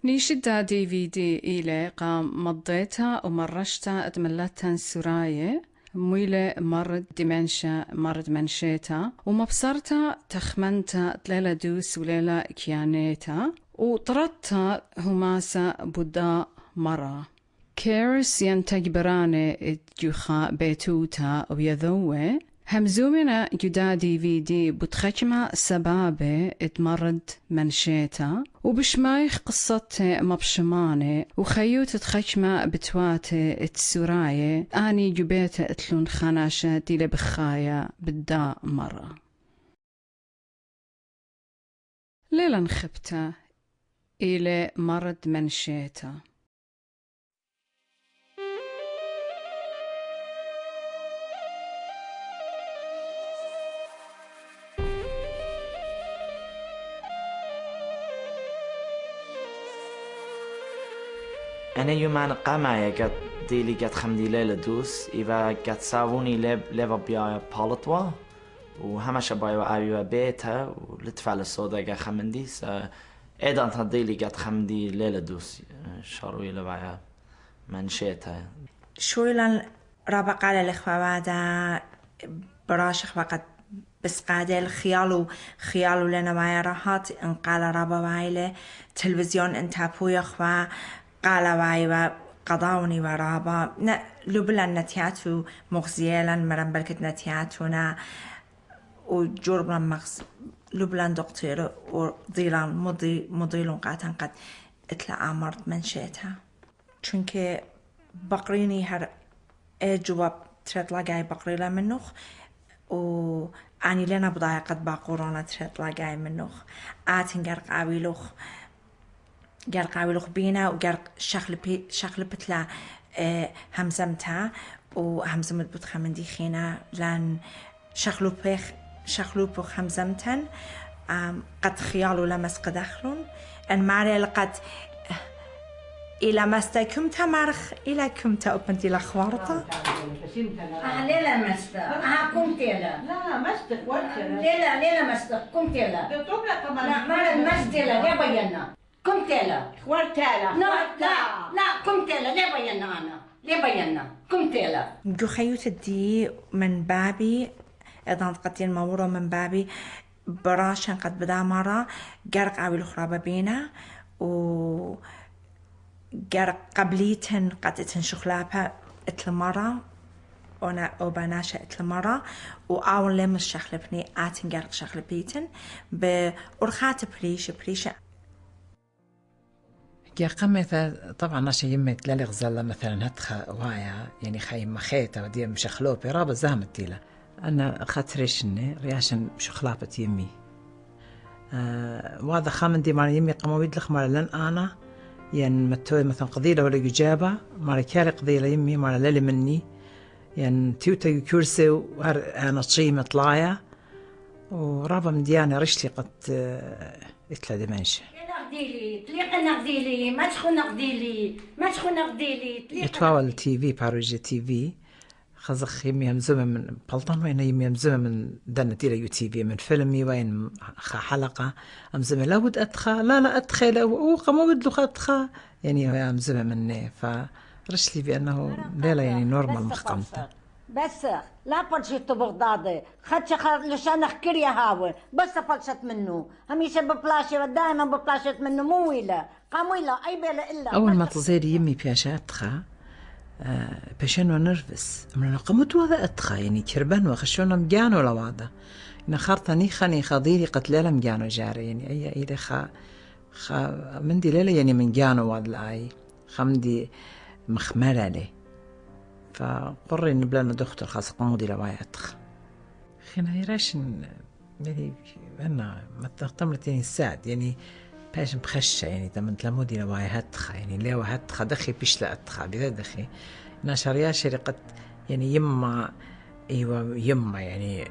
نيشدا دي في دي إلى قام مضيتها ومرشتها اتملتها سراية مويلة مرد منشيتا ومبصرتا تخمنتا تليلة دوس وليلة كيانيتا وطردتا هماسا بودا مرة كيرس ينتجبراني جوخا بيتوتا ويذوه همزومنا جدا دي في دي بتخجمة سبابة اتمرد منشيتا وبشمايخ قصة مبشمانة وخيوت تخجمة بتواتي اتسوراية اني جبيت اتلون خناشة دي لبخايا بدا مرة ليلا نخبتا إلى مرد منشيتا. أنا يومان قامعي قد ديلي قد خمدي ليلة دوس إذا قد ساووني ليفا بيا بالطوا وهمش بايو أيوة بيتها ولتفعل الصودا قد خمندي إيضا تديلي قد خمدي ليلة دوس شاروي لبعيا منشيتها شوي لان رابق على الإخوة بعد براشخ فقط بس قاعدة خيالو لنا معي راحات إن قال رابا معي تلفزيون انتابو يخوة قال معي قضاوني ورابا لبلا نتياتو مغزيلا مرن بلكت نتياتونا وجربنا مغز لبلا دكتور وضيلان مضيلون قاتن قد اتلا مرض منشيتها چونك بقريني هر جواب تريد لاقاي بقريلا منوخ و اني لنا بضايا قد باقورونا تريد لاقاي منوخ آتن قرق عاويلوخ بينا وقرق شخل بتلا همزمتها وهمزمت بتخمندي خينا لان شخلو بخ همزمتن قد خيالو لمس قدخلون ان ماري لقد إلى مستا كمتا مرخ إلى كمتا أبنتي لخوارطة ليلة مستا كمتي لا مستا ليلة مستا كمتي لا ما مستا لا بينا كمتي لا خوارتالا لا كمتي لا ليه بينا أنا ليه بينا كمتي لا جو خيوت دي من بابي إذا قتين مورو من بابي براشن قد بدا مرة قرق عوي الخرابة بينا و قرق قبليتن قطعتن شخلابها اتلمرة أنا أوباناشة اتلمرة وأول لم الشخلبني آتن قرق شخلبيتن بأرخات بريشة يا قمة طبعا ناشا يمت لالي غزالة مثلا هتخا وايا يعني خايم مخيطة ودي مشخلوبي رابا زهمت ديلا أنا خاطريشني رياشن شخلابة يمي وهذا خامن دي مال يمي قمويد لخ مال لن أنا يعني متوي مثلا قضية ولا إجابة مال كاري قضية يمي مال لالي مني يعني تيوتا كورسي وهر أنا تشي مطلايا ورابا مديانة رشتي قد إتلا دمانشة نغديلي ما تخو نغديلي يتواول تي في باروجي تي في خزخ يمي همزومة من بلطان وين يمي همزومة من دنا تيلا يو تي في من فيلمي وين حلقة همزومة لابد أدخى لا أدخى لا قاموا بدلو أدخى يعني هي همزومة مني فرش لي بأنه ليلة يعني نورمال مخقمته بس لا بلشت بغداد خدش لشان احكي يا هاوي بس بلشت منه هميشه ببلاشة دائما ببلاشت منه مو ويلا قامويلا اي بلا الا اول ما تزيد يمي بياشا اتخا بيشانو نرفس من قمت وهذا اتخا يعني كربان وخشونا مجانو لوادا ان خارطني خاني خضيري قتلالا مجانو جاري يعني اي خا مندي ليلة يعني من جانو واد لاي خمدي مخمرة لي فقرر نبلان دكتور خاص قمودي لواي أتخ خينا يراشن يعني أنا ما تغتمرت يعني السعد يعني باش مخشة يعني تمن تلمودي لواي هتخ يعني ليه هتخ دخي بيش لا أتخ بذا دخي ناشريا شرقت يعني يما أيوة يما يعني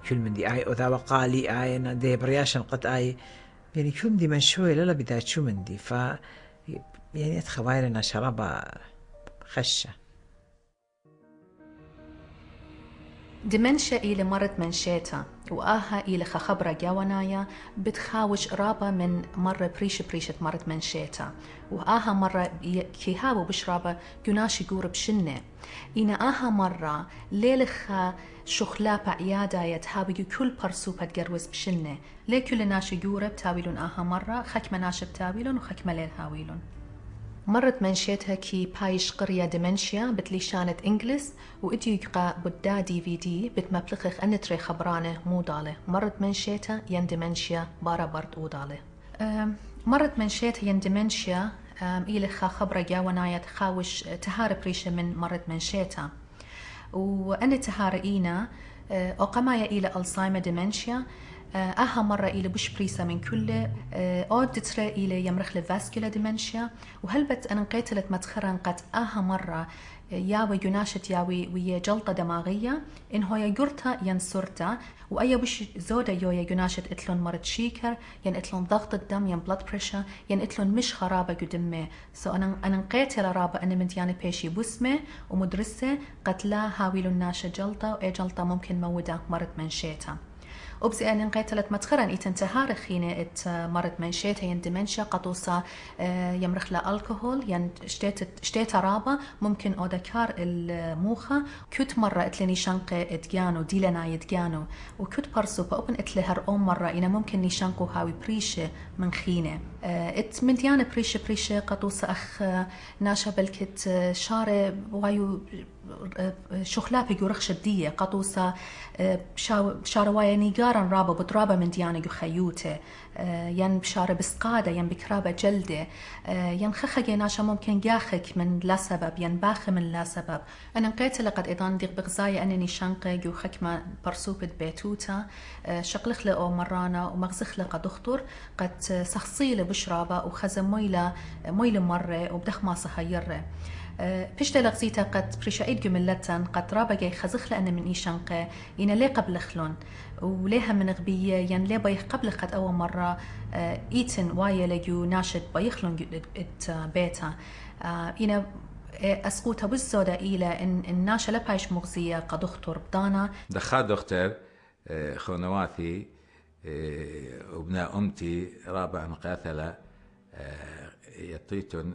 كل من دي آي وذا وقالي آي أنا دي برياشن قد آي يعني كل من دي من شوي لا بداية شو من دي يعني أتخوائرنا شرابة خشة دمنشا إلى مرض منشيتا وآها إلى خبرة جاونايا بتخاوش رابا من مرة بريشة مرض منشيتا وآها مرة كيهابو بشرابا جناشي جورب شنة إنا آها مرة ليلخا شخلابا عيادة يتهابي كل برسوبة تجروز بشنة ليه كل ناشي جورب تاويلون آها مرة خكمة ناشب تاويلون وخكمة ليل هاويلون مرت منشيتها كي بايش قرية دمنشيا بتليشانة إنجلس وإديو يقا بدا DVD بتمبلخخ أنتري خبرانة مو دالة مرت منشيتها ين دمنشيا بارا برد ودالة مرت منشيتها ين دمنشيا إلى خبرة جاونايا تخاوش تهار بريشة من مرت منشيتها وأنا تهارئينا أقمايا إلى ألزايمر دمنشيا آها مرة إلى بش بريسة من كله أودترا إلى يمرخ لفاسكولا ديمنشيا وهلبت أنا قيتلت متخرن قد آها مرة ياوي يناشت ياوي ويا جلطة دماغية إن هو يجرتا ينصرتا وأي بش زودة يويا يناشت إتلون مرض شيكر ين إتلون ضغط الدم ين بلاد بريشر ين إتلون مش خرابة قدمه أنا قيتل رابة أنا من ديانة بيشي بسمة ومدرسة قد لا هاويلون ناشة جلطة وأي جلطة ممكن مودا مرض منشيتا وبزي أن قيتلت متخرن إتنتهار خينة إت مرض منشيتها ين دمنشيا قطوسا يمرخ لا الكحول ين شتيت رابا ممكن أودكار الموخة كت مرة إتلني شنقة إتجانو ديلنا يتجانو وكت برسو بأوبن إتلهر مرة إنا ممكن نشنقو هاوي بريشة من خينة إت من ديانة بريشة قطوسا أخ ناشا بالكت شارة وايو شخلابي جورخ شدية قطوسا شاروايا نيجارا رابا بترابا من ديانة جو خيوته ين بشارة بسقادة ين بكرابة جلدة ين خخة ناشا ممكن جاخك من لا سبب ين باخ من لا سبب أنا نقيت لقد إذن ديق بغزايا أنني شنقة جو خكمة برسوبة بيتوتا شقلخ أو مرانا ومغزخ قد دخطر قد سخصيلة بشرابة وخزم مويلة مرة وبدخ ما صهيرة بيشتا لغزيتا قد بريشايد جملتن قد رابا جاي خزخ لأن من إيشانقة إنا ليه قبل خلون وليها من غبية ين ليه بايخ قبل قد أول مرة إيتن وايا لجو ناشد بايخلون بيتا إنا أسقوطها بالزودة إلى إن الناشا لبايش مغزية قد اختر بدانا دخل دكتور خونواتي وابناء أمتي رابع مقاثلة يطيتن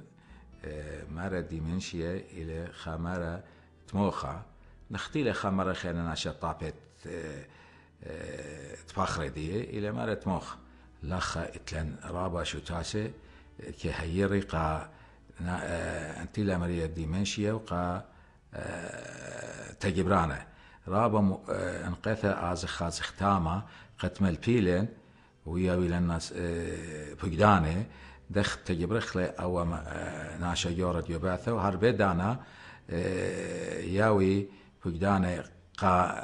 مرة ديمنشيا إلى خمرة تموخة نختيل خمرة خينا ناشا طابت تفخر دي إلى مرة تموخ لخا إتلن رابا شوتاسي كهيري قا أنتيلا مريا ديمنشيا وقا تجبرانا رابا انقثا آزخ تاما قتمل بيلن وياوي للناس بقداني دخ تجبرخله أو ناشا يورد يباثه وهربي دانا ياوي بقداني قا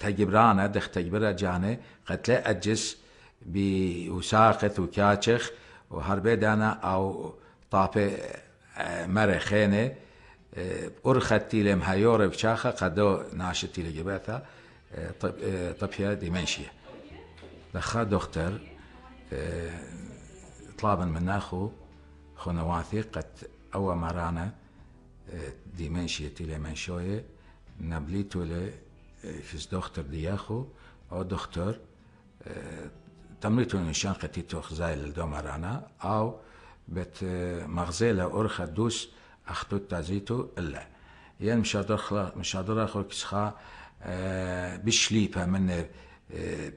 تجبرانا دخ تجبره جاني قتله أجس بوساقث وكاتشخ وهربي دانا أو طابة مرخينه أرختي لم هيور بشاخة قدو ناشتي لجباثه طبيا ديمنشيا دخل دكتور طلابا من ناخو خنواثي قد أول مرانا ديمنشيا تيلي منشوية نبليتو له فيز دكتور دياخو أو دكتور تمريتو نشان قتيتو خزايل الدو مرانا أو بت مغزيلة أرخة دوس أخطو تازيتو إلا يعني مش هدر أخو كسخا بشليبها من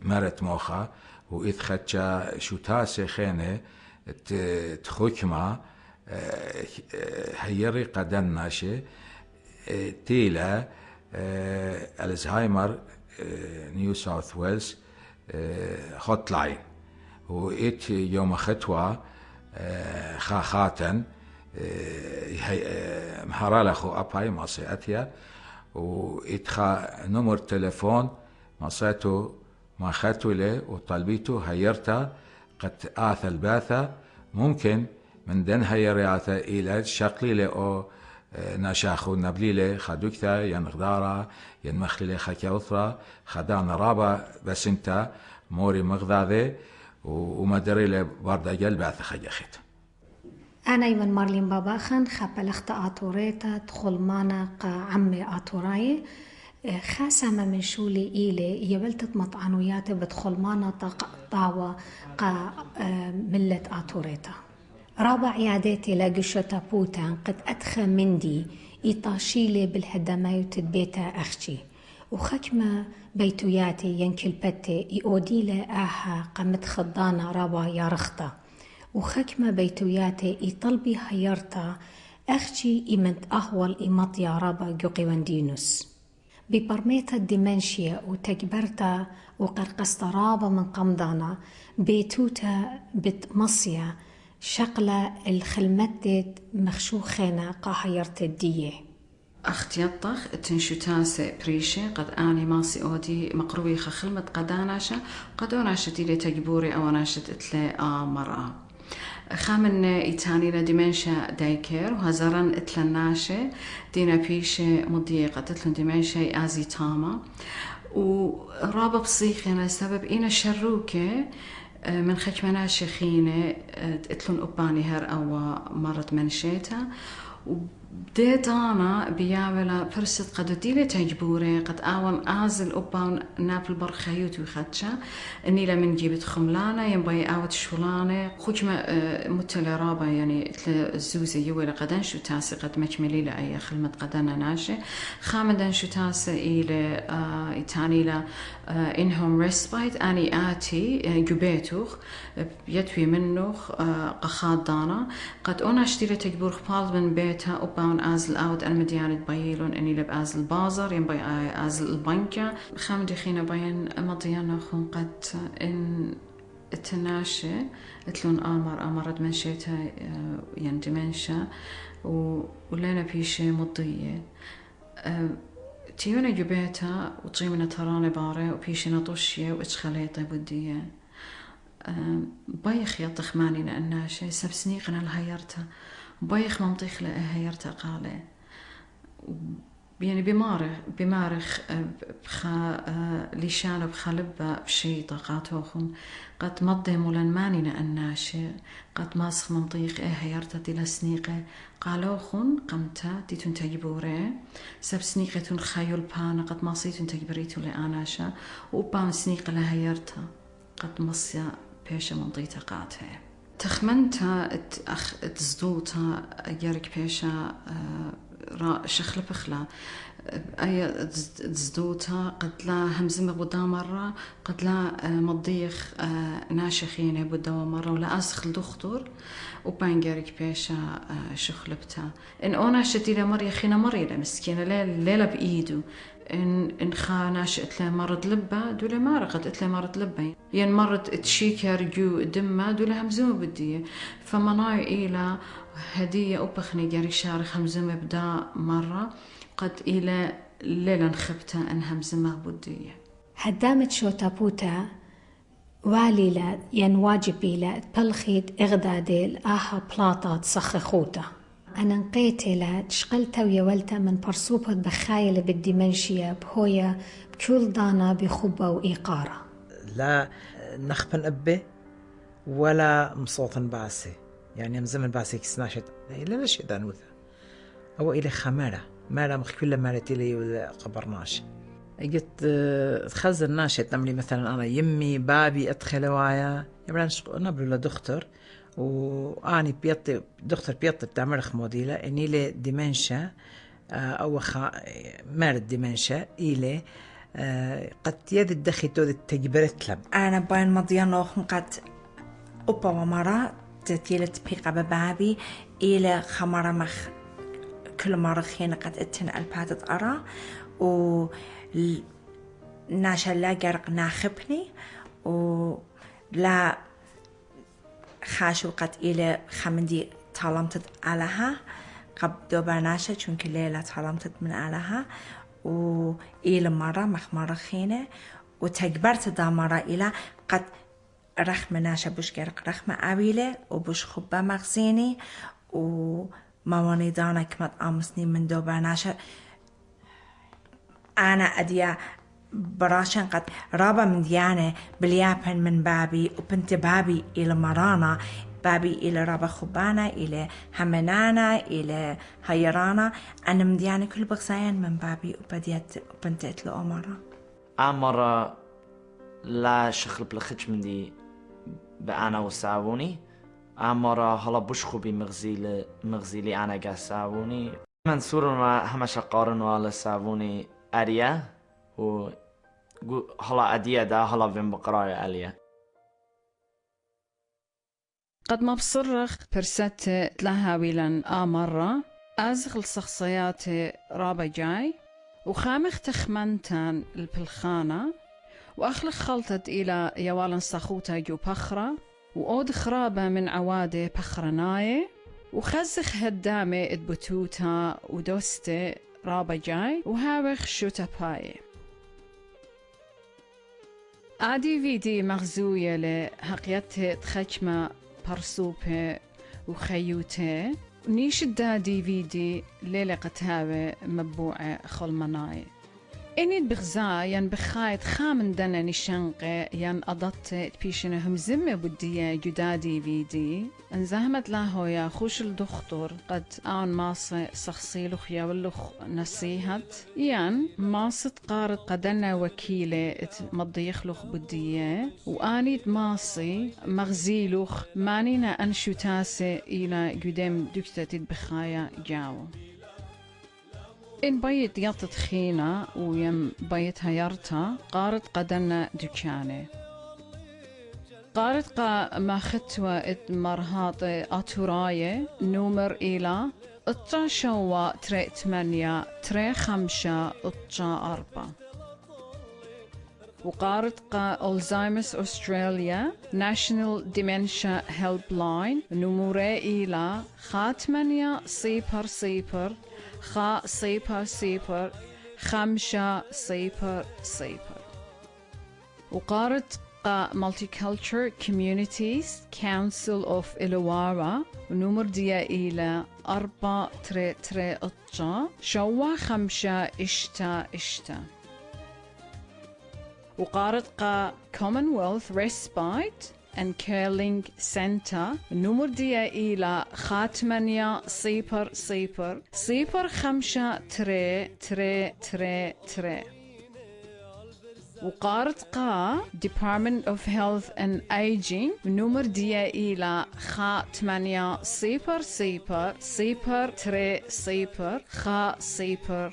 مرت موخة وإذ خدشا شو تاسي خينة تخوكما هيري قدن ناشي تيلا الزهايمر نيو ساوث ويلز هوت لاين وإت يوم خطوة خاخاتن مهارال أخو أباي مصياتيا وإتخا نمر تلفون مصياتو ما خاتو له وطلبيتو هيرتا قد آث الباثة ممكن من دن هيرياتا إلى شقلي له أو ناشاخو نبلي له خدوكتا ينغدارا ينمخلي له خكاوثرا خدان رابا بس انت موري مغذاذي ومدري له برد أجل باثة خجاخت أنا إيوان مارلين باباخن خبلخت آتوريتا تخل مانا قا عمي آتوراي خاسة ما من شولي إيلي يبلتت مطعنوياتي بدخل مناطق طاوة ملة آتوريتا. رابع عيادتي لقشة بوتان قد أدخى مندي إيطاشيلي بالهدمايوت بيتا أختي وخكمة بيتوياتي ينكل بتي إيوديلي آها قمت خضانة رابا يا رخطة وخكمة بيتوياتي إيطلبي هيرتا أختي إمنت أهول إمط يا رابا جوقي واندينوس ببرميتا الدمنشيا وتكبرتا وقرقست رابا من قمضانا بيتوتا بتمصيا شقلة الخلمتت مخشوخينا قاهيرت الدية أخت يطخ تنشتاسة بريشة قد آني ماسي أودي مقروي خلمة قداناشة قدوناشة تيلي تجبوري أو ناشت إتلي مرأة خامن إيتاني لدمنشا دايكير وهزران إتلناشة دينا بيشة مضيقة تتلن دمنشا آزي تاما ورابا بصيخنا سبب إينا شروكة من خجمنا شخينة اتلون أباني هر أو مرت منشيتا وبديت أنا بيعمل فرصة قد ديلي تجبوري قد آوان آزل أبان نابل برخيوت وخدشة إني لمن جيبت خملانة ينبغي آوت شولانة خجمة متلي رابا يعني الزوزة يوي لقدن شو تاسي قد مجملي لأي خلمة قدنا ناشي خامدن شو تاسي إلى إتاني لا إنهم ريسبايت أني آتي جبيتوخ يتوي منوخ قخاد دانا قد أنا اشتري تجبور خبال من بيتها وباون آزل آوت المديانة بايلون إني لب آزل بازر ينبغي آزل البنكة خامد خينا باين مضيانا خون قد إن التناشي اتلون آمرد منشيتها يعني دمنشا ولينا بيشي مضية تيونا جبيتها وطيمنا تراني باري وبيشنا طوشية واتخليطي بدية بايخ يطخ ماني لأناشي سب سنيقنا الهيرتا بايخ منطيخ لأهيرتا قالي يعني بمارخ بخا ليشان بخلبة بشي طاقاتوخن قد مضي مولان ماني لأناشي قد ماسخ منطيق هيرتا دي لسنيقة قالوخن قمتا ديتون تجبوري سب سنيقة خيول بانا قد ماسيتون تجبريتو لأناشا وبام سنيقة لهيرتا قد مصيا بيشا منطيتا قاتها تخمنتا تزدوتا يارك بيشا شخلة بخلا أي تزدوتا قد لا همزمة بدا مرة قد لا مضيخ ناشخينة بدا مرة ولا أسخل دختور وبانجارك بيشا شخلبتا إن أنا شتيلة مريا خينا مريا مسكينة ليلة بإيدو إن خاناش إتلا مرض لبة دولا ما رقت إتلا مرض لبة ين مرض تشيكر جو دمة دولا همزمة بدية فمناي إلى هدية أبخني جاري شارخ همزمة بدا مرة قد إلى ليلة نخبتا أن همزمة بدية هدامت شو تابوتا والي لا ين واجبي لا تبلخيد إغداديل آها بلاطات صخخوتا أنا نقيتي لا تشغلتا ويولتا من برصوبة بخايلة بالدمنشية بهويا بكل دانا بخبة وإيقارة لا نخبن أبي ولا مصوت باسي يعني مزمن باسي كسناشت لا نشي دانوثا أو إلي خمارة مالا مخكلة مالتي لي ولا قبرناش قلت تخزن ناشط نملي مثلا أنا يمي بابي أدخل وايا يبران نبلو لدكتور وأني بيطي دكتور بيطي بتعمرخ موديلة إني لي ديمنشا أو مارد ديمنشا إلي قد يد الدخي تود التجبرت لم أنا بين مضيانو قد أوبا ومرة تتيلت بيقى ببابي إلى خمرة مخ كل مرة خينا قد اتن الباتت أرى و ناشا لا جرق ناخبني ولا خاشو قد إلى خمندي طالمتت علىها قب دوبا ناشا چونك ليلة طالمتت من علىها وإلى مرة مخ مرة خينة وتكبرت دا مرة إلى قد رخم ناشا بوش جرق رخم عبيلة وبوش خبا مغزيني ومواني دانا كمت آمسني من دوبا ناشا أنا أديا براشن قد رابا من ديانة باليابن من بابي وبنت بابي إلى مرانا بابي إلى رابا خبانا إلى همنانا إلى هيرانا أنا مديانة كل بغزاين من بابي وبنتت له أمرا مرة لا شخل بلخج من دي بأنا وساووني مرة هلا بشخو بمغزيلي أنا قاساووني منصور ما همش قارن ولا ساووني أريا و هلا أديا دا هلا بين بقرايا أليا قد ما بصرخ برست لها ويلن مرة أزغل شخصيات رابا جاي وخامخ تخمنتان البلخانة وأخلق خلطت إلى يوالن صخوتا جو بخرة وأود خرابة من عوادة بخرناية وخزخ هدامة ادبتوتا ودوستة رابا جاي وهاوخ شوتا باي آدي فيدي مغزوية لحقيته تخجمة برسوبة وخيوته ونيشدا دي فيدي ليلة قتاوة مبوعة خلمناي إني بغزا ين بخايت خامن دنا نشنقة ين أضطت بيشنهم زمة بدية جدادي فيدي انزهمت له يا خوش الدكتور قد آن ماس شخصيلخ يا ولخ نصيحت ين ماس قارد قدنا وكيلة مضيخلخ بدية وآني ماسي مغزيلخ مانينا أنشو تاسي إلى قدام دكتة بخايا جاو إن بيت يطت خينا ويم بيت هيرتا قارد قدنا دكانة قارد قا ما ختوى مرهاط أتوراية نومر إلى اتجا شوا تري 8 تري 5 اتجا 4 وقارد قا ألزايمرز أستراليا ناشنال ديمنشا هيلب لاين نموري إلى 8 صفر صفر 0 5 0 0 وقارد قا Multicultural Communities Council of Illawarra ونمر ديا إلى 4 3 شوا 5 اشتا وقارد قا Commonwealth Respite and Curling Center نمر ديا إلى 8 0 5 3 وقارد قا Department of Health and Aging نمر ديا إلى 8 0 3 0